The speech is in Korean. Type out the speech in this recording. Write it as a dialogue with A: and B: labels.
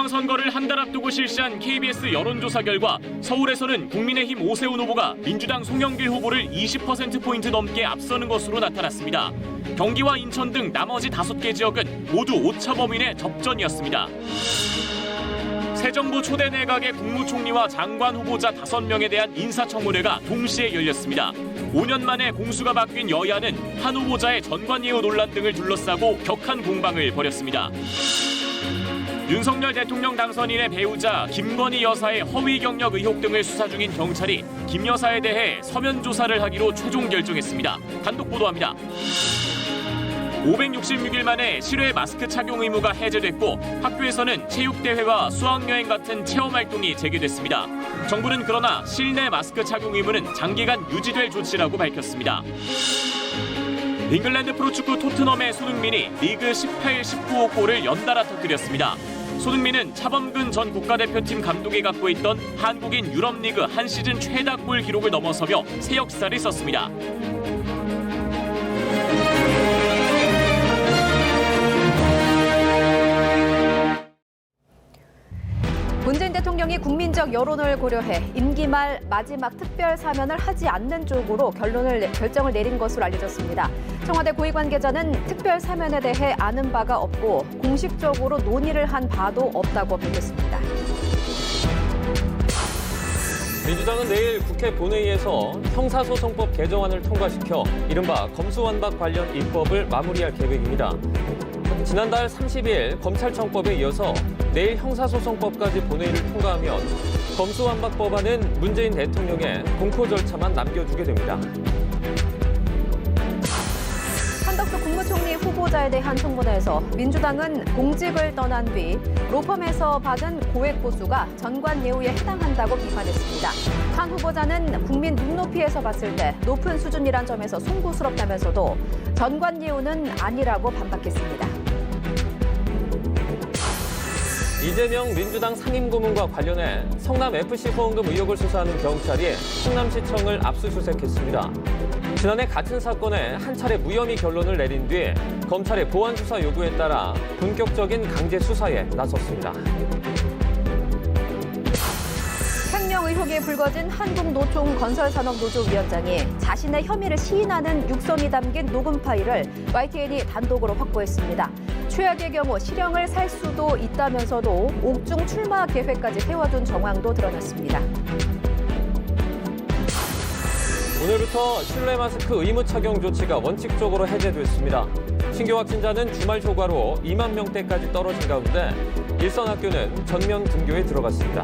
A: 지방선거를 한 달 앞두고 실시한 KBS 여론조사 결과 서울에서는 국민의힘 오세훈 후보가 민주당 송영길 후보를 20%포인트 넘게 앞서는 것으로 나타났습니다. 경기와 인천 등 나머지 5개 지역은 모두 오차 범위 내 접전이었습니다. 새 정부 초대 내각의 국무총리와 장관 후보자 5명에 대한 인사청문회가 동시에 열렸습니다. 5년 만에 공수가 바뀐 여야는 한 후보자의 전관예우 논란 등을 둘러싸고 격한 공방을 벌였습니다. 윤석열 대통령 당선인의 배우자 김건희 여사의 허위 경력 의혹 등을 수사 중인 경찰이 김 여사에 대해 서면 조사를 하기로 최종 결정했습니다. 단독 보도합니다. 566일 만에 실외 마스크 착용 의무가 해제됐고 학교에서는 체육대회와 수학여행 같은 체험활동이 재개됐습니다. 정부는 그러나 실내 마스크 착용 의무는 장기간 유지될 조치라고 밝혔습니다. 잉글랜드 프로축구 토트넘의 손흥민이 리그 18, 19호 골을 연달아 터뜨렸습니다. 손흥민은 차범근 전 국가대표팀 감독이 갖고 있던 한국인 유럽리그 한 시즌 최다 골 기록을 넘어서며 새 역사를 썼습니다.
B: 문재인 대통령이 국민적 여론을 고려해 임기 말 마지막 특별 사면을 하지 않는 쪽으로 결정을 내린 것으로 알려졌습니다. 청와대 고위 관계자는 특별 사면에 대해 아는 바가 없고 공식적으로 논의를 한 바도 없다고 밝혔습니다.
C: 민주당은 내일 국회 본회의에서 형사소송법 개정안을 통과시켜 이른바 검수완박 관련 입법을 마무리할 계획입니다. 지난달 30일 검찰청법에 이어서 내일 형사소송법까지 본회의를 통과하면 검수완박 법안은 문재인 대통령의 공포 절차만 남겨두게 됩니다.
B: 한덕수 국무총리 후보자에 대한 청문회에서 민주당은 공직을 떠난 뒤 로펌에서 받은 고액 보수가 전관예우에 해당한다고 비판했습니다. 한 후보자는 국민 눈높이에서 봤을 때 높은 수준이란 점에서 송구스럽다면서도 전관예우는 아니라고 반박했습니다.
C: 이재명 민주당 상임고문과 관련해 성남FC 후원금 의혹을 수사하는 경찰이 성남시청을 압수수색했습니다. 지난해 같은 사건에 한 차례 무혐의 결론을 내린 뒤 검찰의 보완 수사 요구에 따라 본격적인 강제 수사에 나섰습니다.
B: 횡령 의혹이 불거진 한국노총건설산업노조 위원장이 자신의 혐의를 시인하는 육성이 담긴 녹음 파일을 YTN이 단독으로 확보했습니다. 최악의 경우 실형을 살 수도 있다면서도 옥중 출마 계획까지 세워둔 정황도 드러났습니다.
C: 오늘부터 실내 마스크 의무 착용 조치가 원칙적으로 해제됐습니다. 신규 확진자는 주말 초과로 2만 명대까지 떨어진 가운데 일선 학교는 전면 등교에 들어갔습니다.